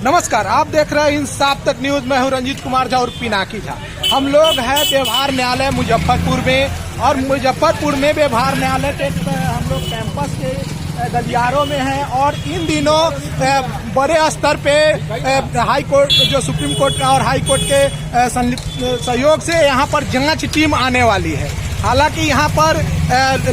नमस्कार, आप देख रहे हैं इंसाफ तक न्यूज। मैं हूं रंजीत कुमार झा और पिनाकी झा। हम लोग हैं व्यवहार न्यायालय मुजफ्फरपुर में, और मुजफ्फरपुर में व्यवहार न्यायालय के हम लोग कैंपस के गलियारों में हैं। और इन दिनों बड़े स्तर पे हाई कोर्ट, जो सुप्रीम कोर्ट और हाई कोर्ट के सहयोग से यहाँ पर जांच टीम आने वाली है। हालांकि यहाँ पर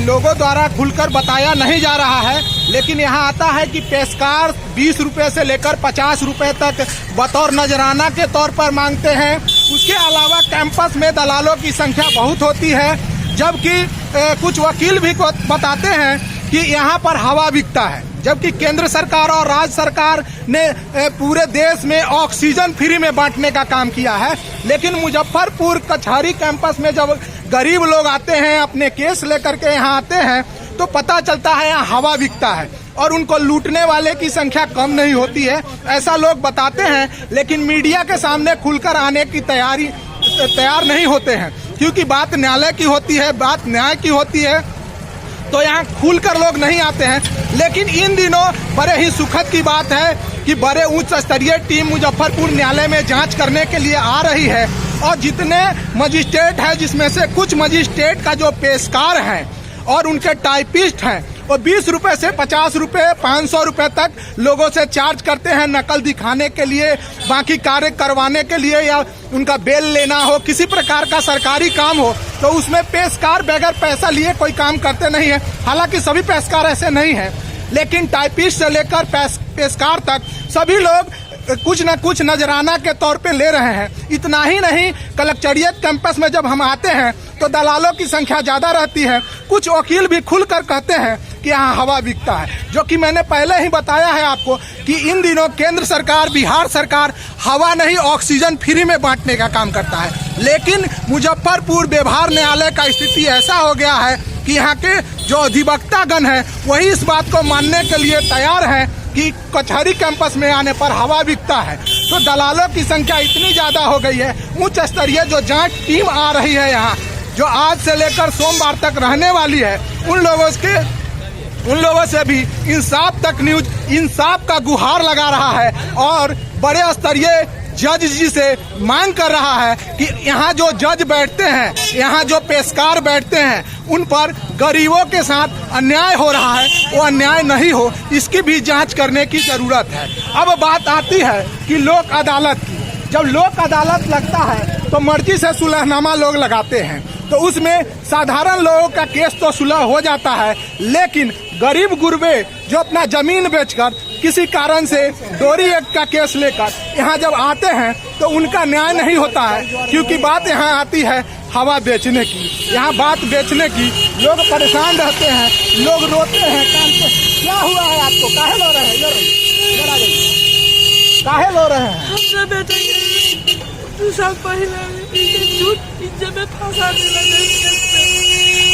लोगों द्वारा खुलकर बताया नहीं जा रहा है, लेकिन यहाँ आता है कि पेशकार 20 रुपये से लेकर 50 रुपये तक बतौर नजराना के तौर पर मांगते हैं। उसके अलावा कैंपस में दलालों की संख्या बहुत होती है, जबकि कुछ वकील भी बताते हैं कि यहाँ पर हवा बिकता है। जबकि केंद्र सरकार और राज्य सरकार ने पूरे देश में ऑक्सीजन फ्री में बांटने का काम किया है, लेकिन मुजफ्फरपुर कचहरी कैंपस में जब गरीब लोग आते हैं, अपने केस लेकर के यहाँ आते हैं, तो पता चलता है यहाँ हवा बिकता है और उनको लूटने वाले की संख्या कम नहीं होती है, ऐसा लोग बताते हैं। लेकिन मीडिया के सामने खुलकर आने की तैयार नहीं होते हैं, क्योंकि बात न्यायालय की होती है, बात न्याय की होती है, तो यहाँ खुलकर लोग नहीं आते हैं। लेकिन इन दिनों बड़े ही सुखद की बात है कि बड़े उच्च स्तरीय टीम मुजफ्फरपुर न्यायालय में जांच करने के लिए आ रही है। और जितने मजिस्ट्रेट हैं, जिसमें से कुछ मजिस्ट्रेट का जो पेशकार हैं और उनके टाइपिस्ट हैं, वो 20 रुपये से 50 रुपये 500 रुपये तक लोगों से चार्ज करते हैं नकल दिखाने के लिए, बाकी कार्य करवाने के लिए, या उनका बेल लेना हो, किसी प्रकार का सरकारी काम हो, तो उसमें पेशकार बगैर पैसा लिए कोई काम करते नहीं है। हालांकि सभी पेशकार ऐसे नहीं हैं, लेकिन टाइपिस्ट से लेकर पेशकार तक सभी लोग कुछ न कुछ नजराना के तौर पे ले रहे हैं। इतना ही नहीं, कलेक्टोरिएट कैंपस में जब हम आते हैं तो दलालों की संख्या ज़्यादा रहती है। कुछ वकील भी खुलकर कहते हैं कि यहाँ हवा बिकता है, जो कि मैंने पहले ही बताया है आपको कि इन दिनों केंद्र सरकार, बिहार सरकार हवा नहीं ऑक्सीजन फ्री में बांटने का काम करता है। लेकिन मुजफ्फरपुर व्यवहार न्यायालय का स्थिति ऐसा हो गया है कि यहाँ के जो अधिवक्तागण है वही इस बात को मानने के लिए तैयार है कि कचहरी कैंपस में आने पर हवा बिकता है। तो दलालों की संख्या इतनी ज़्यादा हो गई है, उच्च स्तरीय जो जांच टीम आ रही है यहाँ, जो आज से लेकर सोमवार तक रहने वाली है, उन लोगों से भी इंसाफ तक न्यूज इंसाफ का गुहार लगा रहा है और बड़े स्तरीय जज जी से मांग कर रहा है कि यहाँ जो जज बैठते हैं, यहाँ जो पेशकार बैठते हैं, उन पर गरीबों के साथ अन्याय हो रहा है, वो अन्याय नहीं हो, इसकी भी जांच करने की जरूरत है। अब बात आती है कि लोक अदालत की। जब लोक अदालत लगता है तो मर्जी से सुलहनामा लोग लगाते हैं, तो उसमें साधारण लोगों का केस तो सुलह हो जाता है, लेकिन गरीब गुरबे जो अपना जमीन बेचकर किसी कारण से डोरी एक्ट का केस लेकर यहाँ जब आते हैं तो उनका न्याय नहीं होता है, क्योंकि बात यहाँ आती है हवा बेचने की। यहाँ बात बेचने की, लोग परेशान रहते हैं, लोग रोते हैं, कानते। क्या हुआ है आपको? काहे लो रहे हैं? काहे लो रहे हैं? हमने बेटे 2 साल पहले झूठ इज्जत में फंसा दिया।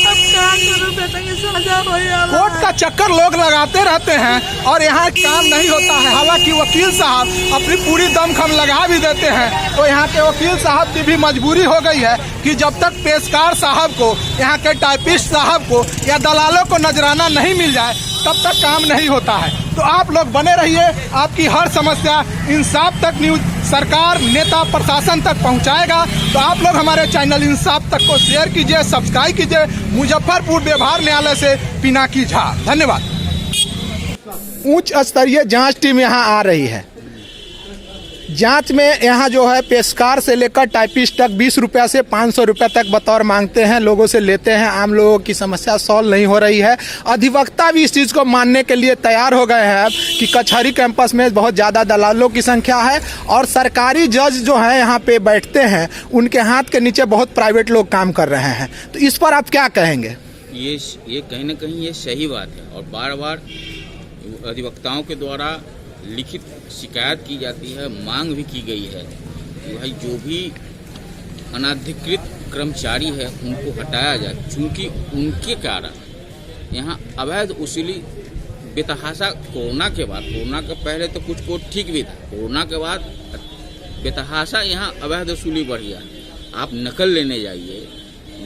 अब क्या करूं बेटा, की सजा हो यार। कोर्ट का चक्कर लोग लगाते रहते हैं और यहाँ काम नहीं होता है। हालांकि वकील साहब अपनी पूरी दमखम लगा भी देते हैं, तो यहाँ के वकील साहब की भी मजबूरी हो गई है कि जब तक पेशकार साहब को, यहाँ के टाइपिस्ट साहब को या दलालों को नजराना नहीं मिल जाए, तब तक काम नहीं होता है। तो आप लोग बने रहिए, आपकी हर समस्या इंसाफ तक न्यूज सरकार, नेता, प्रशासन तक पहुंचाएगा। तो आप लोग हमारे चैनल इंसाफ तक को शेयर कीजिए, सब्सक्राइब कीजिए। मुजफ्फरपुर व्यवहार न्यायालय से पिनाकी झा, धन्यवाद। उच्च स्तरीय जांच टीम यहाँ आ रही है। जांच में यहाँ जो है पेशकार से लेकर टाइपिस्ट तक 20 रुपये से 500 रुपये तक बतौर मांगते हैं, लोगों से लेते हैं। आम लोगों की समस्या सॉल्व नहीं हो रही है। अधिवक्ता भी इस चीज़ को मानने के लिए तैयार हो गए हैं कि कचहरी कैंपस में बहुत ज़्यादा दलालों की संख्या है और सरकारी जज जो हैं यहाँ पे बैठते हैं, उनके हाथ के नीचे बहुत प्राइवेट लोग काम कर रहे हैं। तो इस पर आप क्या कहेंगे? ये कहीं ना कहीं ये सही बात है, और बार बार अधिवक्ताओं के द्वारा लिखित शिकायत की जाती है, मांग भी की गई है कि भाई जो भी अनाधिकृत कर्मचारी है उनको हटाया जाए, क्योंकि उनके कारण यहाँ अवैध वसूली बेतहाशा कोरोना के बाद, कोरोना के पहले तो कुछ कोर्ट ठीक भी था, कोरोना के बाद बेतहाशा यहाँ अवैध वसूली बढ़ गया। आप नकल लेने जाइए,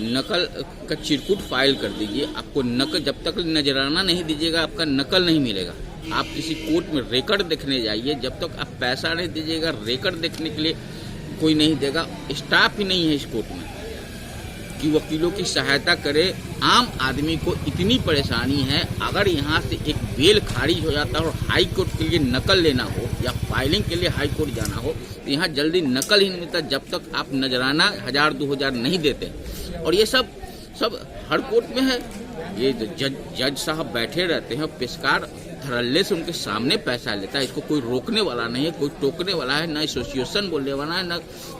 नकल का चिरकुट फाइल कर दीजिए, आपको नकल जब तक नजराना नहीं दीजिएगा आपका नकल नहीं मिलेगा। आप किसी कोर्ट में रिकॉर्ड देखने जाइए, जब तक आप पैसा नहीं दीजिएगा रिकॉर्ड देखने के लिए कोई नहीं देगा। स्टाफ ही नहीं है इस कोर्ट में कि वकीलों की सहायता करे। आम आदमी को इतनी परेशानी है, अगर यहाँ से एक बेल खारिज हो जाता है और हाई कोर्ट के लिए नकल लेना हो या फाइलिंग के लिए हाई कोर्ट जाना हो तो यहाँ जल्दी नकल ही नहीं मिलता जब तक आप नजराना 1000-2000 नहीं देते। और ये सब हर कोर्ट में है। ये जज साहब बैठे रहते हैं, पेशकार धड़ल्ले से उनके सामने पैसा लेता है। इसको कोई रोकने वाला नहीं है, कोई टोकने वाला है, ना एसोसिएशन बोलने वाला है,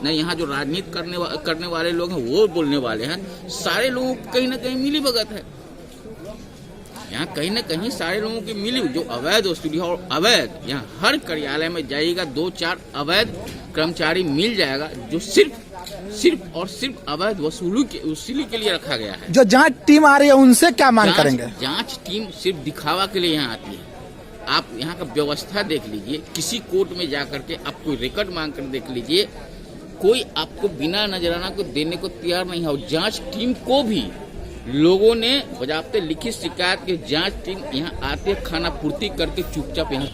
ना यहाँ जो राजनीति करने वाले लोग हैं वो बोलने वाले हैं। सारे लोगों की कहीं ना कहीं मिली भगत है। यहाँ कहीं ना कहीं सारे लोगों की मिली, जो अवैध वसूली और अवैध, यहाँ हर कार्यालय में जाइएगा 2-4 अवैध कर्मचारी मिल जाएगा जो सिर्फ और सिर्फ अवैध वसूली के लिए रखा गया है। जो जांच टीम आ रही है उनसे क्या मांग करेंगे? जांच टीम सिर्फ दिखावा के लिए यहाँ आती है। आप यहाँ का व्यवस्था देख लीजिए, किसी कोर्ट में जाकर के आप कोई रिकॉर्ड मांग कर देख लीजिए, कोई आपको बिना नजराना को देने को तैयार नहीं है। और जांच टीम को भी लोगों ने बजाते लिखित शिकायत की, जांच टीम यहाँ आते खाना पूर्ति करके चुपचाप यहाँ।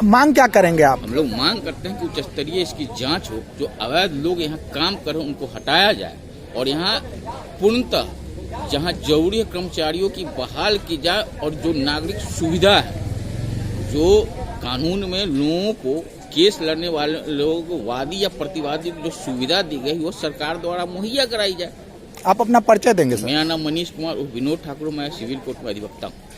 मांग क्या करेंगे आप? हम लोग मांग करते हैं कि उच्च स्तरीय इसकी जांच हो, जो अवैध लोग यहाँ काम कर रहे हैं उनको हटाया जाए और यहाँ पूर्णतः जहाँ जरूरी है कर्मचारियों की बहाल की जाए। और जो नागरिक सुविधा है, जो कानून में लोगों को केस लड़ने वाले लोगों को वादी या प्रतिवादी को जो सुविधा दी गई वो सरकार द्वारा मुहैया कराई जाए। आप अपना परिचय देंगे सर? मेरा नाम मनीष कुमार, विनोद ठाकुर, मैं सिविल कोर्ट में अधिवक्ता हूँ।